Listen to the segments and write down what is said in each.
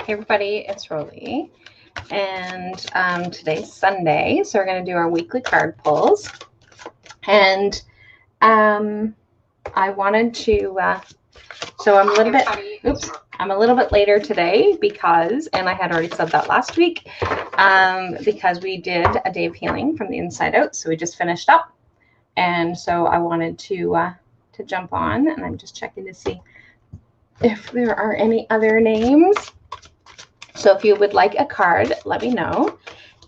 Hey everybody, it's Roly, and today's Sunday, so we're going to do our weekly card pulls. And I wanted to, so I'm a little bit later today because, and I had already said that last week, because we did a day of healing from the inside out, so we just finished up, and so I wanted to jump on, and I'm just checking to see if there are any other names. So if you would like a card, let me know.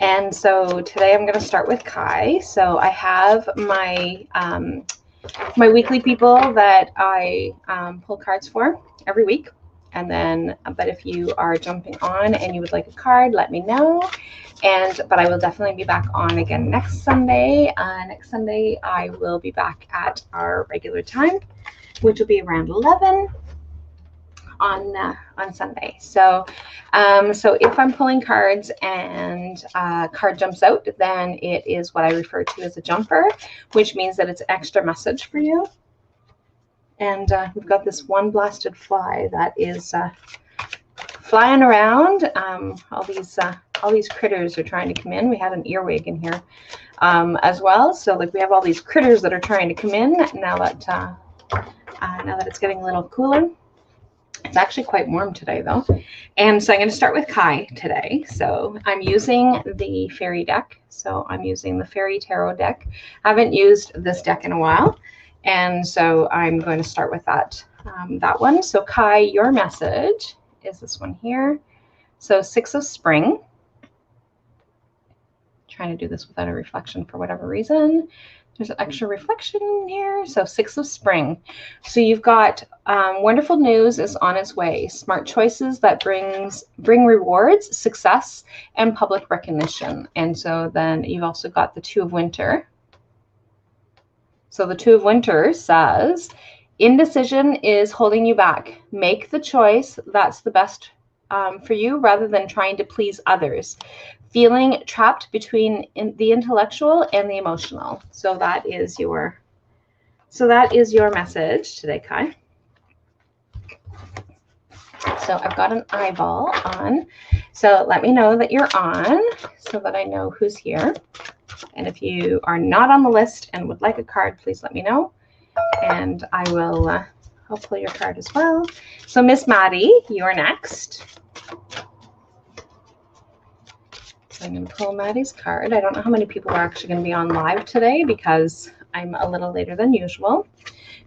And so today I'm going to start with Kai. So I have my my weekly people that I pull cards for every week. And then, but if you are jumping on and you would like a card, let me know. But I will definitely be back on again next Sunday. Next Sunday I will be back at our regular time, which will be around 11. On Sunday. So if I'm pulling cards and a card jumps out, then it is what I refer to as a jumper, which means that it's an extra message for you. And we've got this one blasted fly that is flying around. All these critters are trying to come in. We had an earwig in here as well. So like we have all these critters that are trying to come in now that it's getting a little cooler. It's actually quite warm today though. And so I'm going to start with Kai today. So I'm using the fairy deck. So I'm using the fairy tarot deck. I haven't used this deck in a while. And so I'm going to start with that one. So Kai, your message is this one here. So 6 of Spring. Trying to do this without a reflection for whatever reason. There's an extra reflection here. So 6 of Spring. So you've got wonderful news is on its way. Smart choices that bring rewards, success, and public recognition. And so then you've also got the 2 of Winter. So the 2 of Winter says, indecision is holding you back. Make the choice that's the best for you rather than trying to please others. Feeling trapped between the intellectual and the emotional. So that is your message today, Kai. So I've got an eyeball on. So let me know that you're on so that I know who's here. And if you are not on the list and would like a card, please let me know. And I will I'll pull your card as well. So Miss Maddie, you're next. I'm going to pull Maddie's card. I don't know how many people are actually going to be on live today because I'm a little later than usual.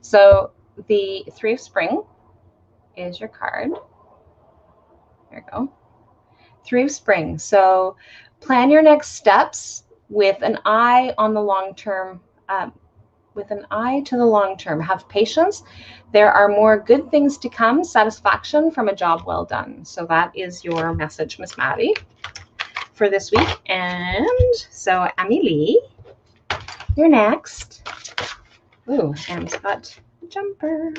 So the 3 of Spring is your card. There you go. 3 of Spring. So plan your next steps with an eye on the long term. With an eye to the long term. Have patience. There are more good things to come. Satisfaction from a job well done. So that is your message, Miss Maddie, for this week. And so Amelie, you're next. Ooh, Am's got a jumper.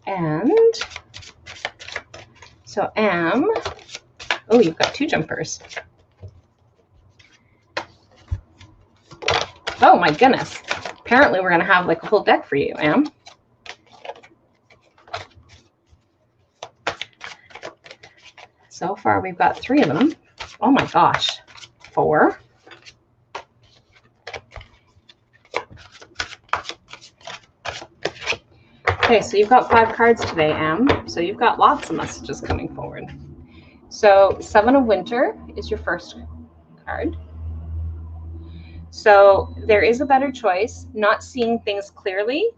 And so Am, oh, you've got 2 jumpers. Oh my goodness. Apparently we're going to have like a whole deck for you, Am. So far, we've got 3 of them. Oh my gosh, 4. Okay, so you've got 5 cards today, Am. So you've got lots of messages coming forward. So 7 of Winter is your first card. So there is a better choice, not seeing things clearly,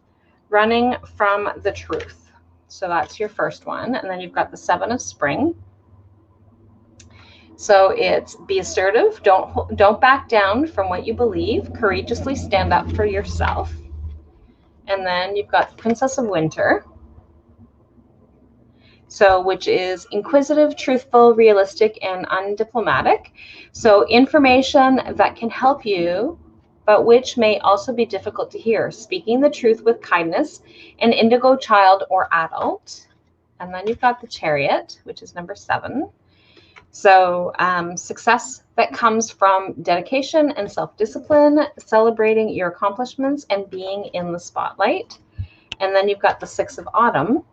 running from the truth. So that's your first one. And then you've got the 7 of Spring. So it's be assertive, don't back down from what you believe, courageously stand up for yourself. And then you've got the Princess of Winter. So which is inquisitive, truthful, realistic, and undiplomatic. So information that can help you, but which may also be difficult to hear. Speaking the truth with kindness, an indigo child or adult. And then you've got the Chariot, which is number 7. So success that comes from dedication and self-discipline, celebrating your accomplishments and being in the spotlight. And then you've got the 6 of Autumn.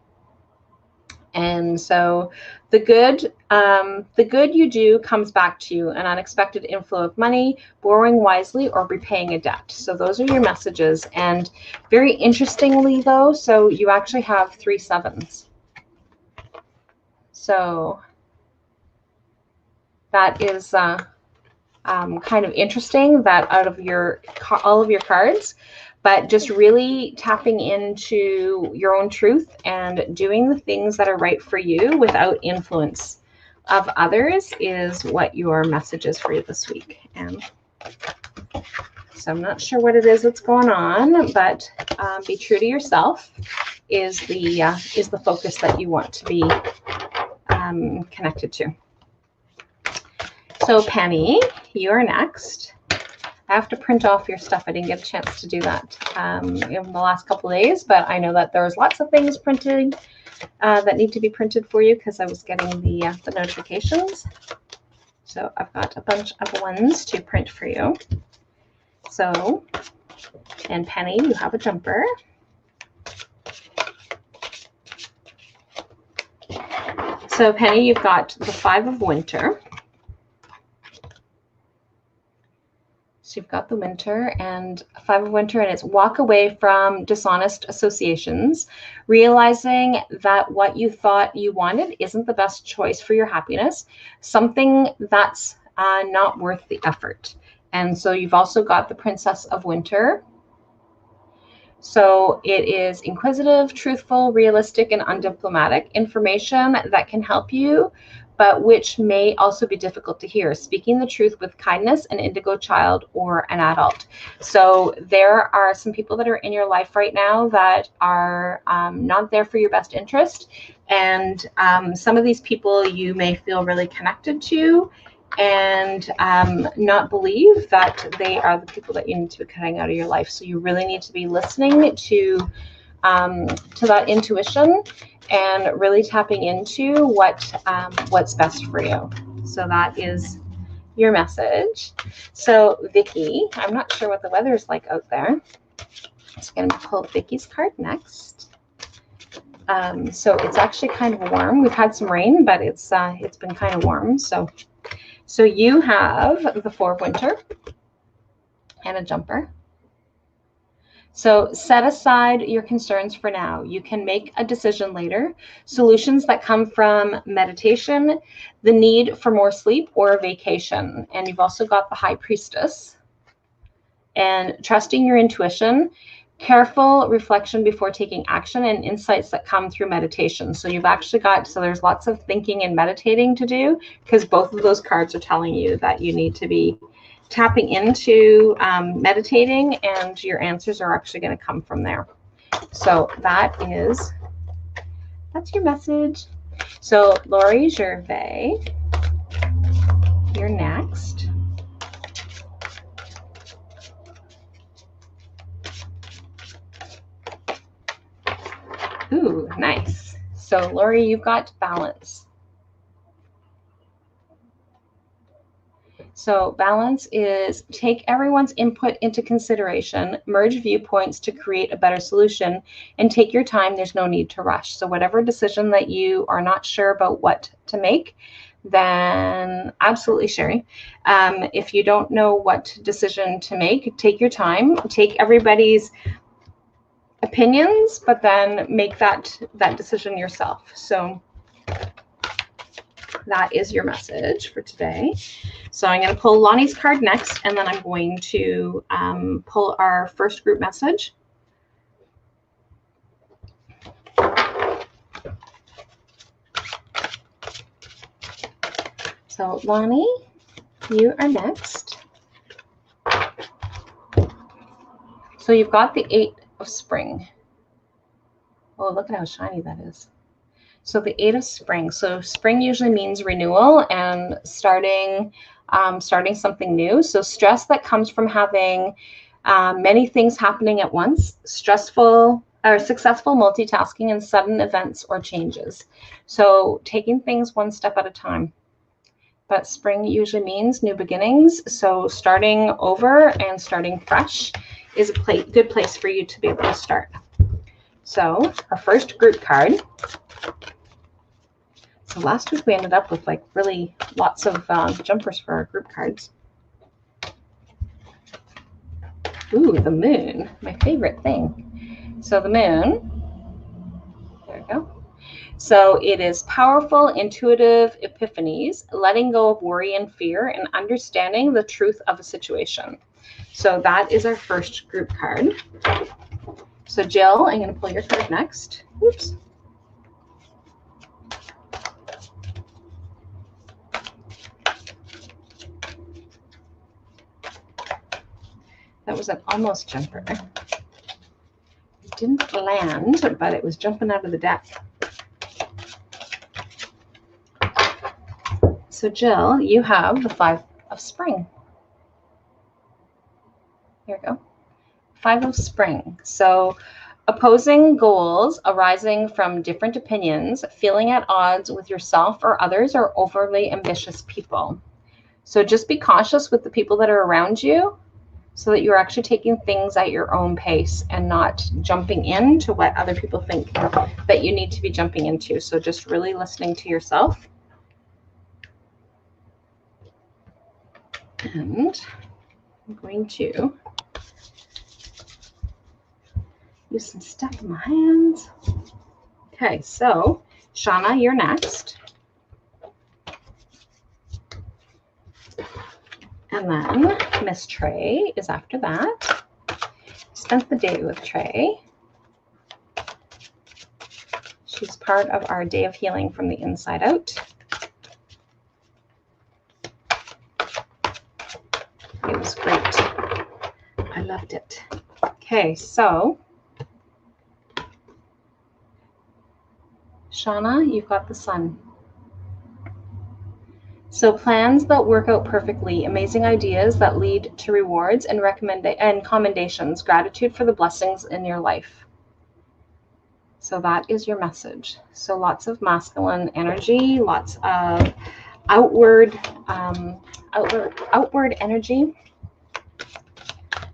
And so the good you do comes back to you, an unexpected inflow of money, borrowing wisely, or repaying a debt. So those are your messages. And very interestingly, though, so you actually have 3 sevens. So that is kind of interesting that out of all of your cards, but just really tapping into your own truth and doing the things that are right for you without influence of others is what your message is for you this week. And so I'm not sure what it is that's going on, but be true to yourself is the focus that you want to be connected to. So Penny, you're next. I have to print off your stuff. I didn't get a chance to do that in the last couple of days, but I know that there's lots of things printed that need to be printed for you because I was getting the notifications. So I've got a bunch of ones to print for you. So, and Penny, you have a jumper. So Penny, you've got the 5 of Winter. So you've got the Winter and 5 of Winter, and it's walk away from dishonest associations, realizing that what you thought you wanted isn't the best choice for your happiness, something that's not worth the effort. And so you've also got the Princess of Winter. So it is inquisitive, truthful, realistic, and undiplomatic information that can help you, but which may also be difficult to hear. Speaking the truth with kindness, an indigo child or an adult. So there are some people that are in your life right now that are not there for your best interest. And some of these people you may feel really connected to and not believe that they are the people that you need to be cutting out of your life. So you really need to be listening to that intuition and really tapping into what's best for you. So that is your message. So Vicky, I'm not sure what the weather is like out there. I'm just going to pull Vicky's card next. So it's actually kind of warm. We've had some rain, but it's been kind of warm. So you have the 4 of Winter and a jumper. So set aside your concerns for now. You can make a decision later. Solutions that come from meditation, the need for more sleep, or a vacation. And you've also got the High Priestess. And trusting your intuition, careful reflection before taking action, and insights that come through meditation. So you've actually got, so there's lots of thinking and meditating to do, because both of those cards are telling you that you need to be tapping into meditating, and your answers are actually going to come from there. So that's your message. So Lori Gervais, you're next. Ooh, nice. So Lori, you've got balance. So balance is take everyone's input into consideration, merge viewpoints to create a better solution, and take your time. There's no need to rush. So whatever decision that you are not sure about what to make, then absolutely, Sherry. If you don't know what decision to make, take your time, take everybody's opinions, but then make that decision yourself. So that is your message for today. So I'm going to pull Lonnie's card next, and then I'm going to pull our first group message. So Lonnie, you are next. So you've got the 8 of Spring. Oh, look at how shiny that is. So the 8 of Spring. So spring usually means renewal and starting something new. So stress that comes from having many things happening at once, stressful or successful multitasking, and sudden events or changes. So taking things one step at a time. But spring usually means new beginnings. So starting over and starting fresh is a good place for you to be able to start. So our first group card. So last week we ended up with like really lots of jumpers for our group cards. Ooh, the moon, my favorite thing. So the moon, there we go. So it is powerful, intuitive epiphanies, letting go of worry and fear, and understanding the truth of a situation. So that is our first group card. So Jill, I'm going to pull your card next. Oops. That was an almost jumper. It didn't land, but it was jumping out of the deck. So Jill, you have the 5 of spring. There we go. 5 of spring. So opposing goals arising from different opinions, feeling at odds with yourself or others, or overly ambitious people. So just be cautious with the people that are around you so that you're actually taking things at your own pace and not jumping into what other people think that you need to be jumping into. So just really listening to yourself. And I'm going to use some stuff in my hands. Okay, so Shauna, you're next. And then Miss Trey is after that. Spent the day with Trey. She's part of our day of healing from the inside out. It was great. I loved it. Okay, so Shauna, you've got the sun. So plans that work out perfectly, amazing ideas that lead to rewards and commendations, gratitude for the blessings in your life. So that is your message. So lots of masculine energy, lots of outward energy.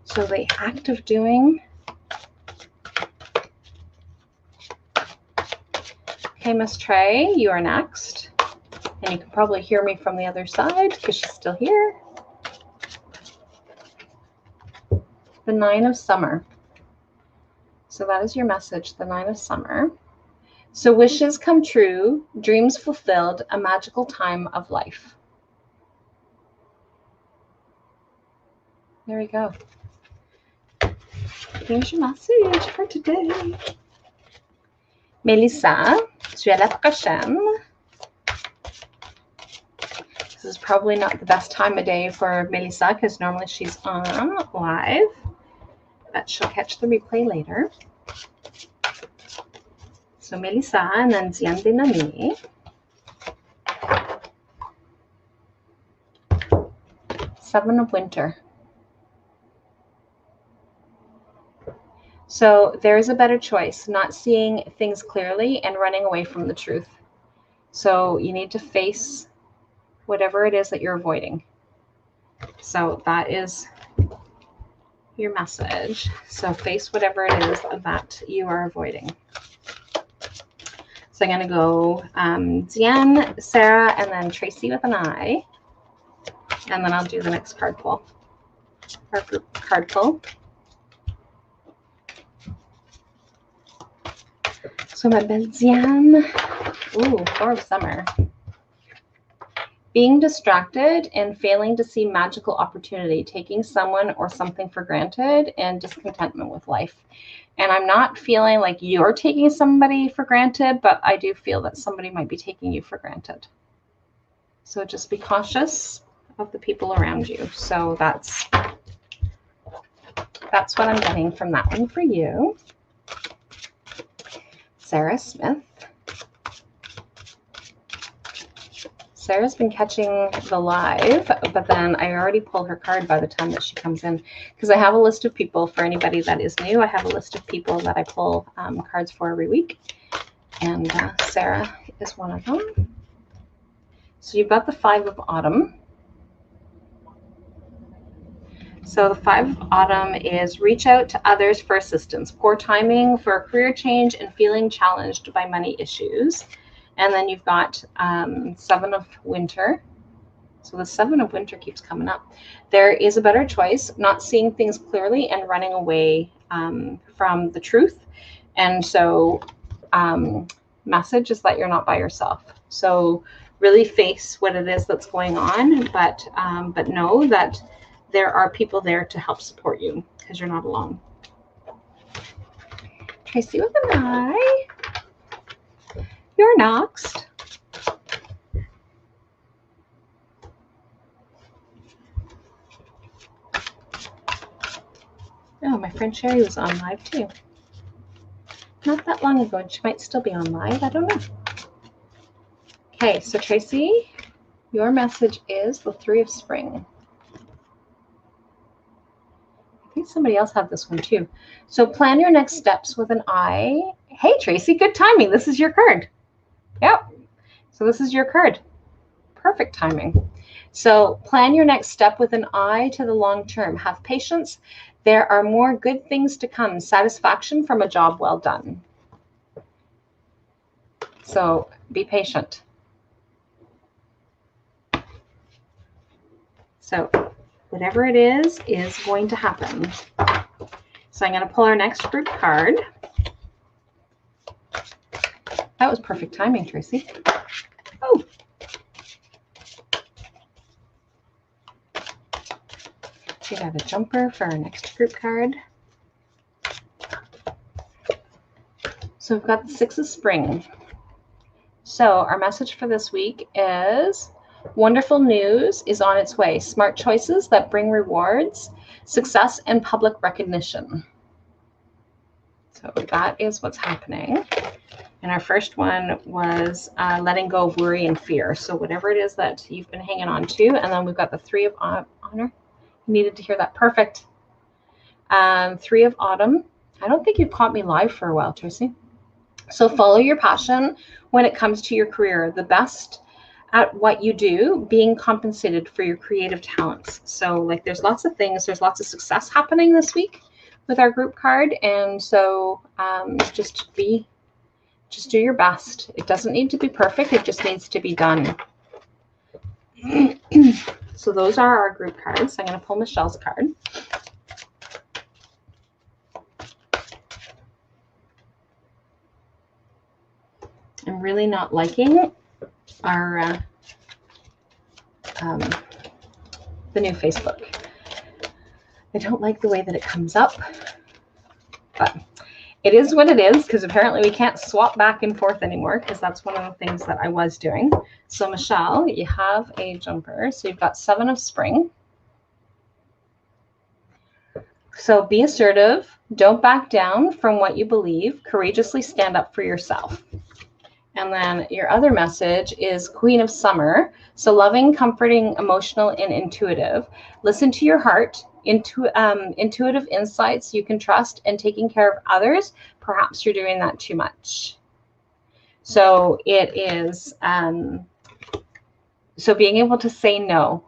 So the act of doing. Okay, Miss Trey, you are next. And you can probably hear me from the other side because she's still here. The 9 of summer. So that is your message, the 9 of summer. So wishes come true, dreams fulfilled, a magical time of life. There we go. Here's your message for today. Mélissa, tu es la prochaine. This is probably not the best time of day for Mélissa because normally she's on live, but she'll catch the replay later. So Mélissa and then Diane Benami. Seven of winter. So there is a better choice, not seeing things clearly and running away from the truth. So you need to face whatever it is that you're avoiding. So that is your message. So face whatever it is that you are avoiding. So I'm going to go Diane, Sarah, and then Tracy with an I. And then I'll do the next card pull. Our group card pull. So my belle Diane. Ooh, 4 of summer. Being distracted and failing to see magical opportunity, taking someone or something for granted, and discontentment with life. And I'm not feeling like you're taking somebody for granted, but I do feel that somebody might be taking you for granted. So just be cautious of the people around you. So that's what I'm getting from that one for you. Sarah Smith. Sarah's been catching the live, but then I already pull her card by the time that she comes in because I have a list of people for anybody that is new. I have a list of people that I pull cards for every week, and Sarah is one of them. So you've got the 5 of autumn. So the 5 of Autumn is reach out to others for assistance. Poor timing for a career change and feeling challenged by money issues. And then you've got 7 of Winter. So the 7 of Winter keeps coming up. There is a better choice, not seeing things clearly and running away from the truth. And so message is that you're not by yourself. So really face what it is that's going on, but know that there are people there to help support you because you're not alone. Tracy with an eye. You're next. Oh, my friend Sherry was on live too. Not that long ago, and she might still be on live. I don't know. Okay, so Tracy, your message is the 3 of Spring. I think somebody else had this one too. So plan your next steps with an eye. Hey, Tracy, good timing. This is your card. Yep. So this is your card. Perfect timing. So plan your next step with an eye to the long term. Have patience. There are more good things to come. Satisfaction from a job well done. So be patient. So whatever it is going to happen. So I'm going to pull our next group card. That was perfect timing, Tracy. Oh. We have a jumper for our next group card. So we've got the 6 of Spring. So our message for this week is wonderful news is on its way. Smart choices that bring rewards, success, and public recognition. So that is what's happening. And our first one was letting go of worry and fear. So whatever it is that you've been hanging on to. And then we've got the 3 of Honor. You needed to hear that. Perfect. 3 of Autumn. I don't think you've caught me live for a while, Tracy. So follow your passion when it comes to your career. The best at what you do, being compensated for your creative talents. So like there's lots of things, there's lots of success happening this week with our group card. And so just do your best. It doesn't need to be perfect. It just needs to be done. So those are our group cards. I'm going to pull Michelle's card. I'm really not liking our the new Facebook. I don't like the way that it comes up, but it is what it is because apparently we can't swap back and forth anymore because that's one of the things that I was doing. So Michelle, you have a jumper. So you've got 7 of Spring. So be assertive. Don't back down from what you believe. Courageously stand up for yourself. And then your other message is Queen of Summer. So loving, comforting, emotional, and intuitive. Listen to your heart. Intuitive insights you can trust, and taking care of others. Perhaps you're doing that too much. So it is, so being able to say no.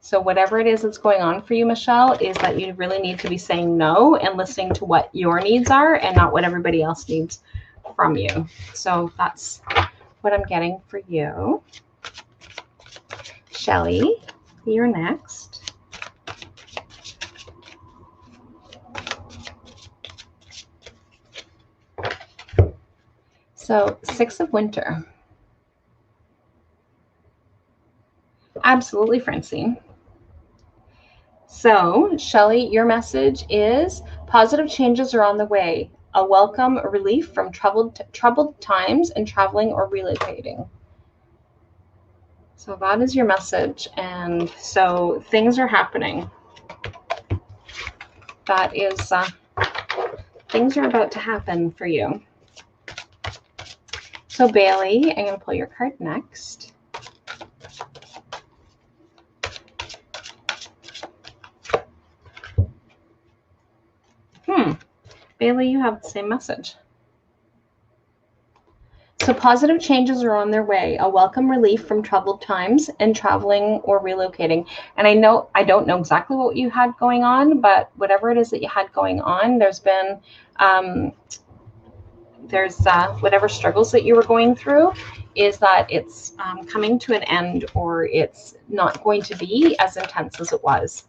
So whatever it is that's going on for you, Michelle, is that you really need to be saying no and listening to what your needs are and not what everybody else needs from you. So that's what I'm getting for you. Shelly, you're next. So 6 of Winter. Absolutely, Francine. So, Shelly, your message is positive changes are on the way. A welcome relief from troubled times and traveling or relocating. So that is your message. And so things are happening. That is, things are about to happen for you. So Bailey, I'm going to pull your card next. Bailey, you have the same message. So positive changes are on their way, a welcome relief from troubled times and traveling or relocating. And I don't know exactly what you had going on, but whatever it is that you had going on, there's been whatever struggles that you were going through is that it's coming to an end, or it's not going to be as intense as it was.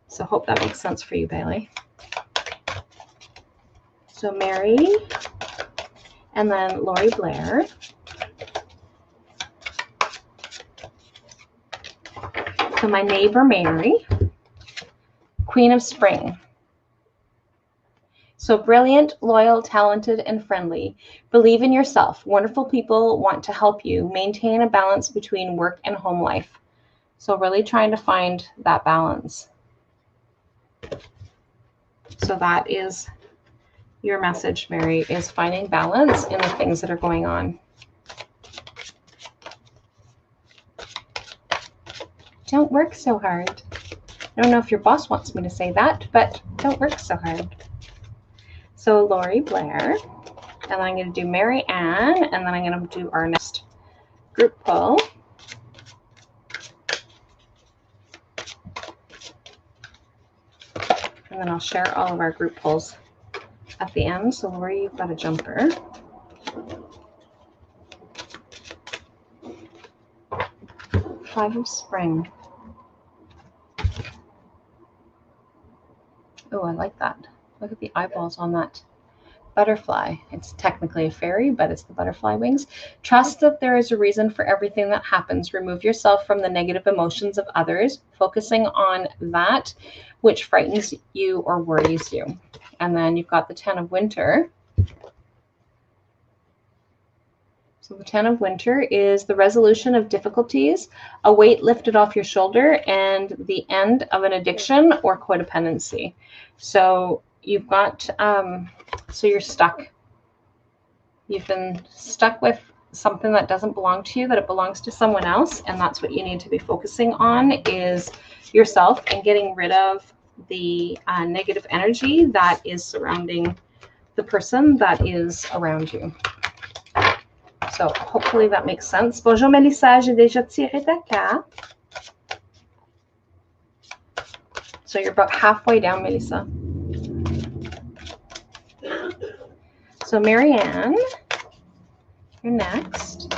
So hope that makes sense for you, Bailey. So Mary, and then Lori Blair. So my neighbor Mary, Queen of Spring. So brilliant, loyal, talented, and friendly. Believe in yourself. Wonderful people want to help you. Maintain a balance between work and home life. So really trying to find that balance. So that is your message, Mary, is finding balance in the things that are going on. Don't work so hard. I don't know if your boss wants me to say that, but don't work so hard. So Lori Blair, and then I'm going to do Mary Ann, and then I'm going to do our next group pull. And then I'll share all of our group pulls at the end. So Lori, you've got a jumper. Five of Spring. Oh, I like that. Look at the eyeballs on that butterfly. It's technically a fairy, but it's the butterfly wings. Trust that there is a reason for everything that happens. Remove yourself from the negative emotions of others, focusing on that which frightens you or worries you. And then you've got the 10 of Winter. So the 10 of Winter is the resolution of difficulties, a weight lifted off your shoulder, and the end of an addiction or codependency. So you've got, so you're stuck. You've been stuck with something that doesn't belong to you, that it belongs to someone else. And that's what you need to be focusing on, is yourself, and getting rid of the negative energy that is surrounding the person that is around you. So hopefully that makes sense. Bonjour Mélissa, j'ai déjà tiré ta carte. So you're about halfway down, Mélissa. So Mary Ann, you're next.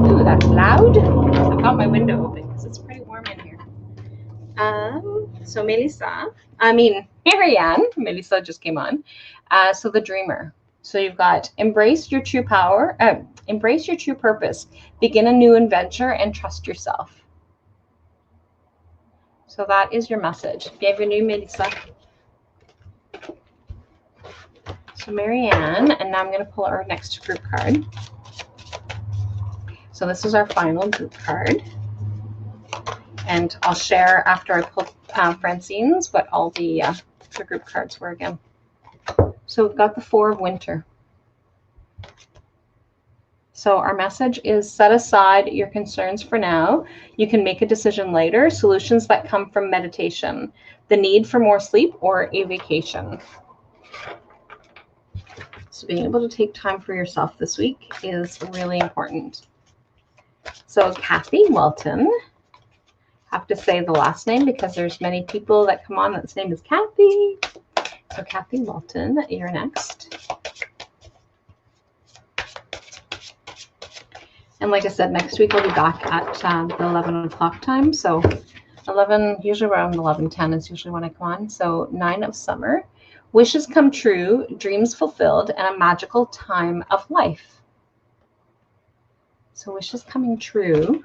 Ooh, that's loud. I've got my window open because it's pretty warm in here. So Mary Ann, Melissa just came on. So the Dreamer. So you've got embrace your true power, embrace your true purpose, begin a new adventure, and trust yourself. So that is your message. Bienvenue, Melissa. So Mary Ann, and now I'm going to pull our next group card. So this is our final group card. And I'll share after I pull Francine's what all the group cards were again. So we've got the 4 of Winter. So our message is set aside your concerns for now. You can make a decision later. Solutions that come from meditation, the need for more sleep, or a vacation. So being able to take time for yourself this week is really important. So Kathy Welton. I have to say the last name because there's many people that come on that's name is Kathy. So Kathy Welton, you're next. And like I said, next week I'll be back at the 11 o'clock time. So 11, usually around 11:10 is usually when I come on. So 9 of Summer, wishes come true, dreams fulfilled, and a magical time of life. So wishes coming true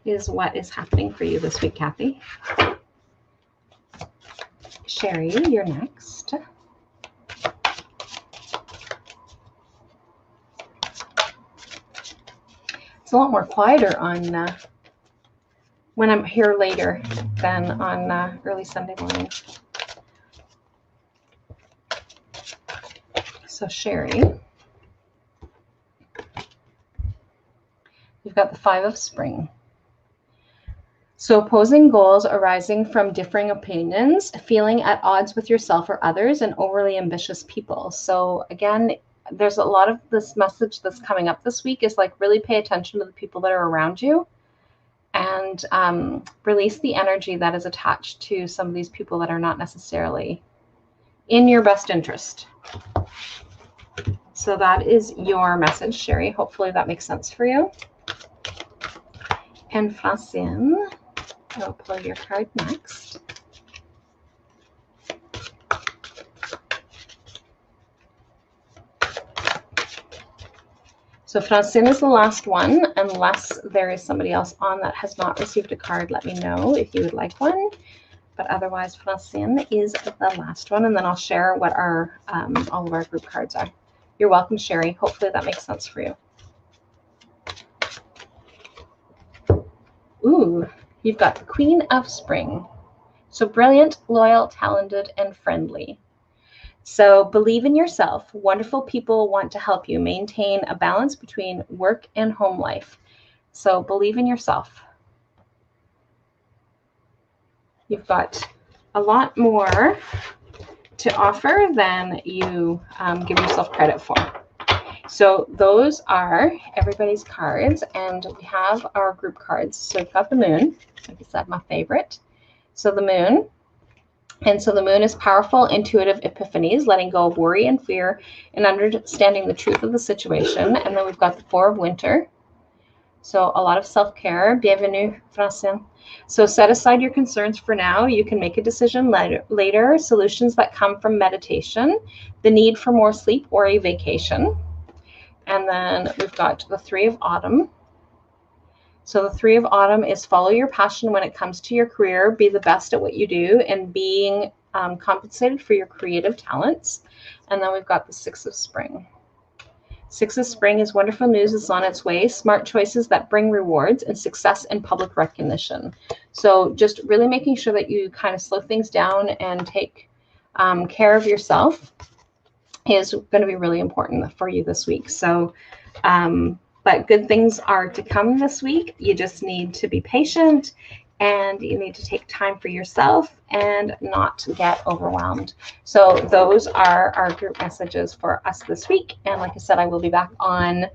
is what is happening for you this week, Kathy. Sherry, you're next. It's a lot more quieter on when I'm here later than on early Sunday mornings. So Sherry, you've got the 5 of Spring. So opposing goals arising from differing opinions, feeling at odds with yourself or others, and overly ambitious people. So again, there's a lot of this message that's coming up this week is like really pay attention to the people that are around you and release the energy that is attached to some of these people that are not necessarily in your best interest. So that is your message, Sherry. Hopefully that makes sense for you. And Francine, I'll pull your card next. So Francine is the last one. Unless there is somebody else on that has not received a card, let me know if you would like one. But otherwise, Francine is the last one. And then I'll share what our all of our group cards are. You're welcome, Sherry. Hopefully that makes sense for you. Ooh, you've got the Queen of Spring. So brilliant, loyal, talented, and friendly. So believe in yourself. Wonderful people want to help you maintain a balance between work and home life. So believe in yourself. You've got a lot more to offer than you give yourself credit for. So those are everybody's cards, and we have our group cards. So we've got the moon, like I said, my favorite. So the moon. And so the moon is powerful, intuitive epiphanies, letting go of worry and fear and understanding the truth of the situation. And then we've got the Four of Winter. So a lot of self-care. Bienvenue, Francine. So set aside your concerns for now. You can make a decision later. Solutions that come from meditation, the need for more sleep or a vacation. And then we've got the Three of Autumn. So the Three of Autumn is follow your passion when it comes to your career, be the best at what you do, and being compensated for your creative talents. And then we've got the Six of Spring. Six of Spring is wonderful news is on its way, smart choices that bring rewards, and success and public recognition. So just really making sure that you kind of slow things down and take care of yourself is going to be really important for you this week. So, but good things are to come this week. You just need to be patient, and you need to take time for yourself and not get overwhelmed. So those are our group messages for us this week. And like I said, I will be back on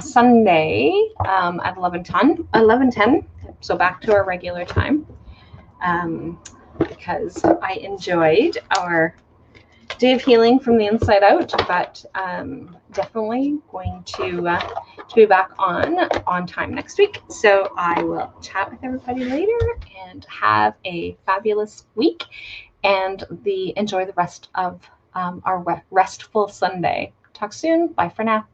Sunday at 11:10. So back to our regular time because I enjoyed our day of healing from the inside out, but definitely going to be back on time next week. So I will chat with everybody later, and have a fabulous week, and enjoy the rest of our restful Sunday. Talk soon. Bye for now.